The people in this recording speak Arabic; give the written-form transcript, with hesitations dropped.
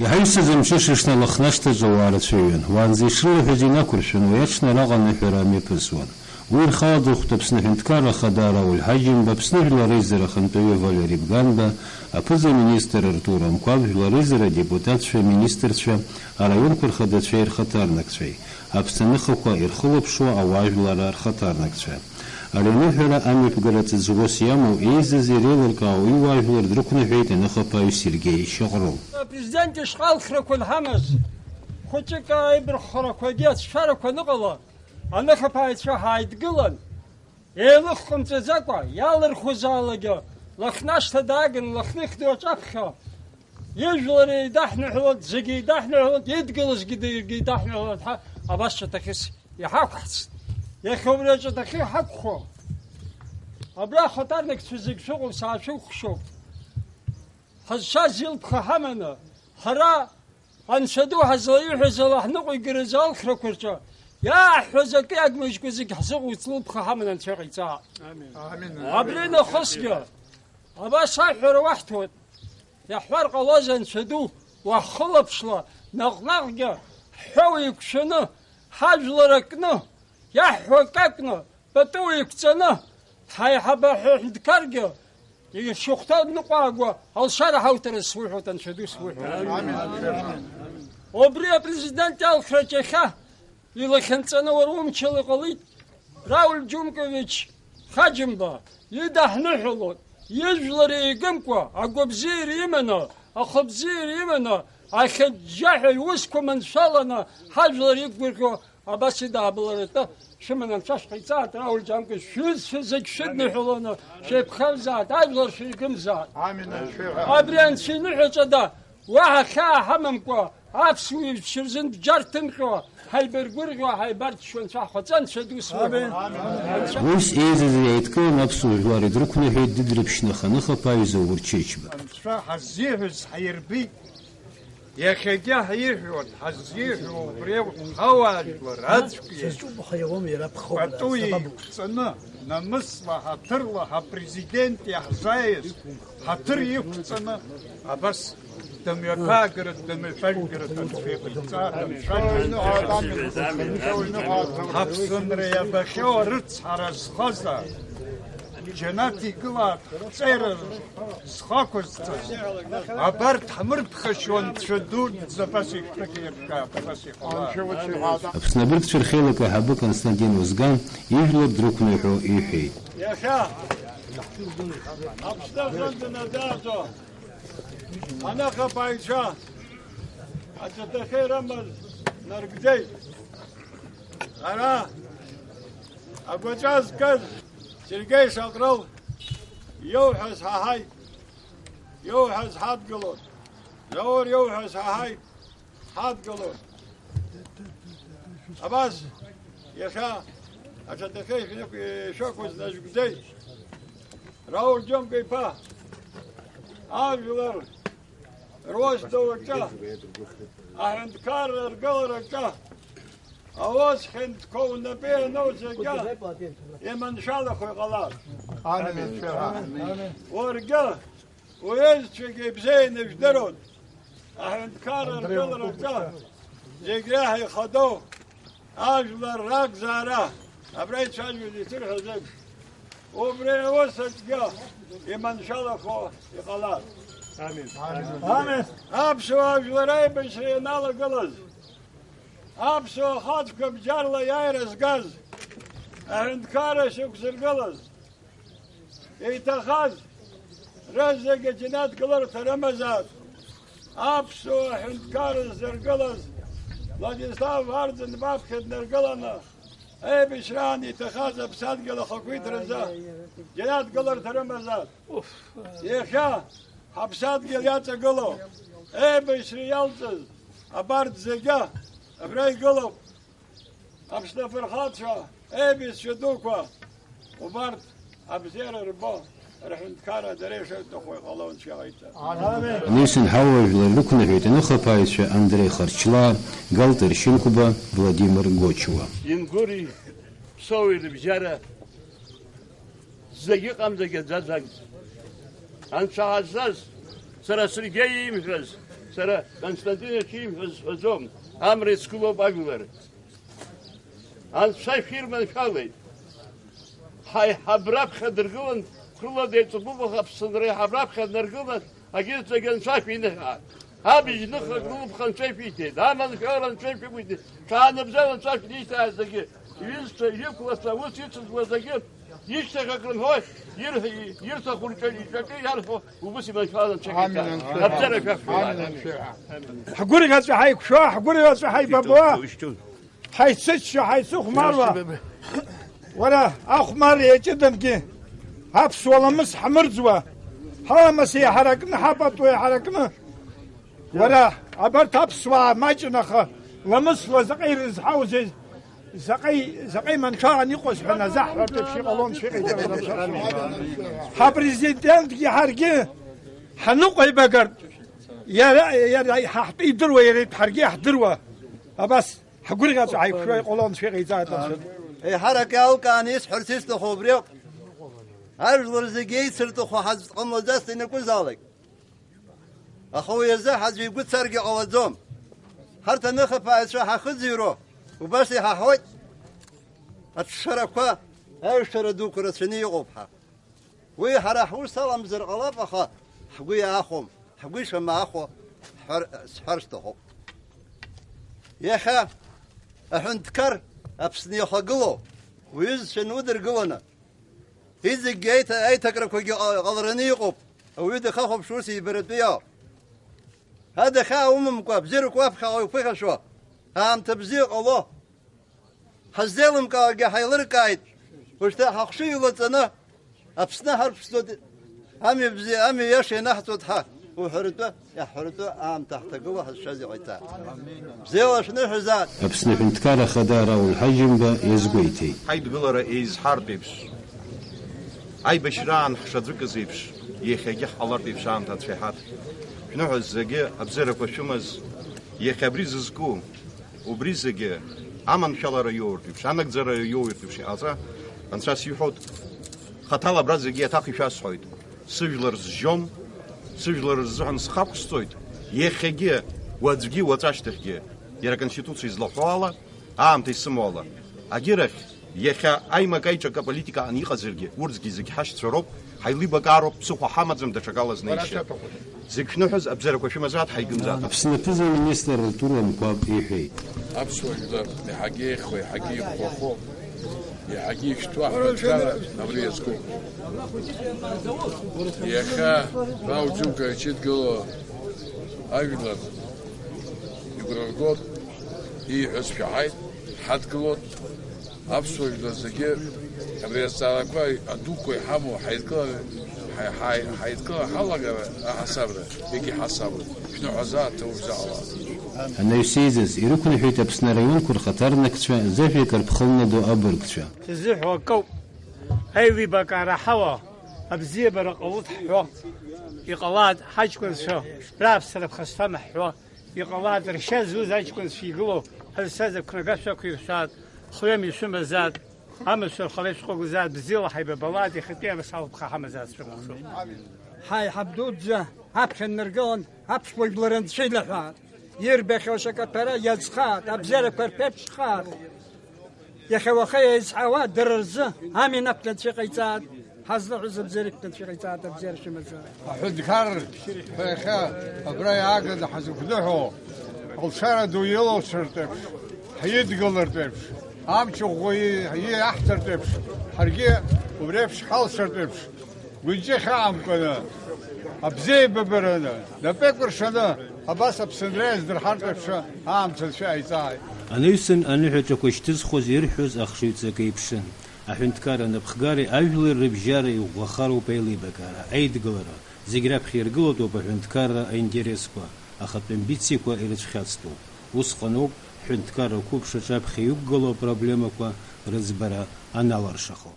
يحيس زمششنا لخنشت جوار تشيون وان زيشرو هجينا كرشن ويشنا لغن حرامي بسون وير خاضو خطبسنا هندكار خدارا والحجم ببسنه لريزر خنتوية فاليري بغاندا أبزا مينيستر ارتورا مقابل لريزر ديبوتات شوي مينيستر شوي رايون كر خدت شوي خطارنك شوي أبستنخوكا إرخلب شو أواج لرار خطارنك شوي أرينوهرا أمي بقرات الزوسيامو إيز زيريل القاوي واجلر دركنا حيت نخبا سيرجي شغرو президент шхал хракон хамаз хочека ибр хракодиат шарко нугала анаха пайча хайдгылан элых хумцазаква ялыр хузалага лахнашта дагын лахных дочапха ежлари дахнахлот зиги дахнахлот едгылыс гиди дахнахлот абашча такис яхакс яховрача таки хакхо абра хатарник физик шугул сашу хшук هالشازيل بخامنا هرا هنشدو هزايو هزاله نقول جرزال خركورجا يا حزك يا مش كوزك حسق وطلب بخامنا نشغل تا امين قبلنا خصجا ابا صاحر وحده يا حوار قلازن شدو وخلب شلا نغنغا حويك شنو حاجلركنا يا حوككنا بتويك سنه هاي حبا حد كرجا يشوختار نقاقوا هالشارع هاوتر السويح وتنشدو سويح وبريا بريزيدنت الخرجخة يلا خنتنا وروم تشلي قليت راول جومكوفيتش خاجمبا يدحنا حلول يجلري يقمكوا أقوب زير يمنا أخب زير يمنا أخد جاحي وسكو من شالنا حاجلر يقبركوا أباسي دابلرتا شمنا نشاش قيتات راول جامك شوز شدني حلونا شيب خمزات أجلر شي قمزات أبريان شي نحجة واحد خا حممكوا عفسوي شرزن بجارتنكوا هاي برغورغوا هاي برد شون شاخوتان شدوس ويس إيزي يتكو نفسو جواري دركنا هيد ددربشنا خنخا بايزا ورتشيشبا حزيهز حيربي يا خجاه يحول حزيه وبريو خواج ورادشكي شوف خيوم يراب خو وطوي سنة نمصلة هترلة بريزيدنت يا حزايز هتريك سنة بس دم يفاجر دم يفجر تنفيق حفصن يا بخيو رتس حرز خزا جناتي قلات سير سخاكوز عبرت حمرت خشون تشدود زباسي فكير كاباسي أبسنا برد شرخيلك أحبك كونستانتين وزغان يجلب دروكنا يحو إيحي يا شا أبسنا ندازو أنا خبايشا أتتخير أمر نرقدي أنا أبو جاز كذ سرقي شغرل يوحز هاي يوحز حاد قلون زور يوحز هاي حاد قلون أباس يا شا أتتخير خليك شوكوز نرقدي راول جم كيبا آجلر روش دوكا أهند كار رجال أواز خند كون نبيه نوزجا يمن شاله خوي غلط آمين ورجال ويزشي بزين يقدرون أهند كار رجال زجراه يخدو آجلر راك زارا أبريد شاجو دي ترح زج وبري وسط جا يمن شاله خوي غلط آمين آمين أبسو أجلراي بشري نالا قلز أبسو خاطك بجارلا يايرس غاز أهند كارش يكسر قلز يتخاز رزق جنات قلر ترمزات أبسو أهند كارش زر قلز لاجستاف هارزن باب خدنا القلنا أي بشران يتخاز بساد قل خكويت رزا جنات قلر ترمزات يخا حبسات قليات قلو اي بشري يالتز ابارد زيقا ابراي قلو ابشنا فرخات شا اي بيس شدوكوا وبارد ابزير ربا رحمت كارا دريشة تخوي غلون شايتا نيسن حاول للركن هيت نخبايش أندري خرچلا غالتر شينكوبا فلاديمير غوچوا ينغوري سوي البجارة زيق أم زيق زازق أن شهزاز سرسرجي مخز Сара Константин Акимович Азом, Амрит Скулов Агвер. Ан Шайфирман Фалей. Хай Хабраб Хадыргулан, Крула де Тубуба Хабсанре Хабраб Хадыргулан, Агент Заген Шайфинеха. Абиж Нуха Клуб Хан Шайфите, Даман Фалан Шайфите, Шана Бзалан Шайфите Азаге. Винста Юкласа, вот сейчас Вазаге. Есть как он Ерса Хурчани, Ярфо, Убусима Фалан Шайфите. Абзара حقولي هذا حي كشوا حقولي هذا حي بابا حي ستش حي سوق مرة ولا أخ مرة يجدم كي هبس ولا مس حمرزوا ها مسي حركنا حبط وحركنا ولا عبرت هبس وما جنخ لمس وزقير زحوز زقي من كان يقص حنا زحرة تمشي قلون شيء حبرزيدنت كي حركي حنقي بقرد يا حطي دروا يا ريت حرقي حدروا بس حقولي غاز عيب شوي قولون شي غيزات اي حركه او كان يسحر سيستو خبريق ارجل زقي سرتو خو حز قم وزاست انكو زالك اخويا زه حز يقول سرقي اوزوم حرت نخف عشا حخزيرو وبس حوت اتشركوا اي شردو كرسني يقبها وي حرحو سلام زرقلاب اخا حقويا اخوم حقويش ما أخو حرشته يا خا أحنتكر أبسني خقلو ويز شنو درقلنا إذا جيت أي تكرك غضرني يقب أو يد خاف شورسي برد بيا هذا خا مكواب زير كواب خا وفيها شو هم تبزيق الله حزلهم كا حيلر كايد وشتا حقشي وطنا أبسنا حرب سود هم يبزي هم يشي نحتوت حق وحرته يا حرته عام تحت قوة الشازي عتا زيوش نحزات أبسنا بنتكار خدارة والحجم با يزقويتي حيد قلرة إيز حاربيبش أي بشران حشدرك زيبش يخيجي حلر بيبش عام تتفحات نوع الزجي أبزرك وشمز يخبريز زكو وبريزجي عمان شلر يورتيبش عندك زر يورتيبش أزا أنساس يحط خطالة برازجي تاقي شاس حيد سجلر زجوم سجلر زحن سخاب стоит. Ехеге вадзги ваташтехге. Яра конституция излохвала, ам ты самола. Агирах еха айма кайчака политика ани хазирге. Урзги зиг хаш цороп, хайли багароп сухо хамадзем дашагала знейше. Зикнухз абзера кошимазат хайгымзат. Абснапизм министр турам кваб ихей. Абсолютно хаги хой хаги хохо. يا حقيقة شتوح بتكلم نبريزكو يا خا راوجوك يشيد قلو أيضا يقول القط هي حسب حيد حد قلوت أبسوي لزكير نبريز سالكوا أدوكوا يحمو حيد قلو حيد قلو حلقة حسابنا يجي حسابنا شنو عزات توزع أنا يسيزز يركن حيت بسنا ريون كل خطرنا كتشوا زفي كربخلنا دو أبر كتشوا تزح وكو هاي بكارة حوا أبزي برقوت حوا يقلاد حاج كل شو راب سلف خستم حوا يقلاد رشاز وزاج كل في قلو هذا ساز كنقاشة كيرشاد خويم يشم زاد أمس الخليج خو زاد بزيل حي ببلادي ختيم بسالب خا زاد شو هاي حبدود زه هبش النرجون هبش والبلرند شي لحات يربخ وشكترا يزخات أبزر كربش خات يا خوخي يزحوا درز همي نبتل شقيتات حزل عزب زرك شقيتات أبزر شمزات حد كار خا أبراي عقد حزب ذهو الشارع دو يلو شرتك حيد قلر تبش عم شغوي هي أحتر تبش حرقي وبريبش حال شرتبش ويجي خام كنا أبزي ببرنا لبكر شنا أباس بسندريز در حرتبش عم تلشاي تاي أنا يسن أنا حتى كشتز خوزير حوز أخشيت زكيبشن أحنت كارنا بخجاري أجل الربجاري وخارو بيلي بكارا عيد قلرا زجرا بخير قلتو بحنت كارا إنجريسكوا أخذ من بيتسيكوا إلى خياتستو وسقنوب حنت كارا كوب شجاب خيوب قلو بروبليمكوا رزبرا أنا ورشخو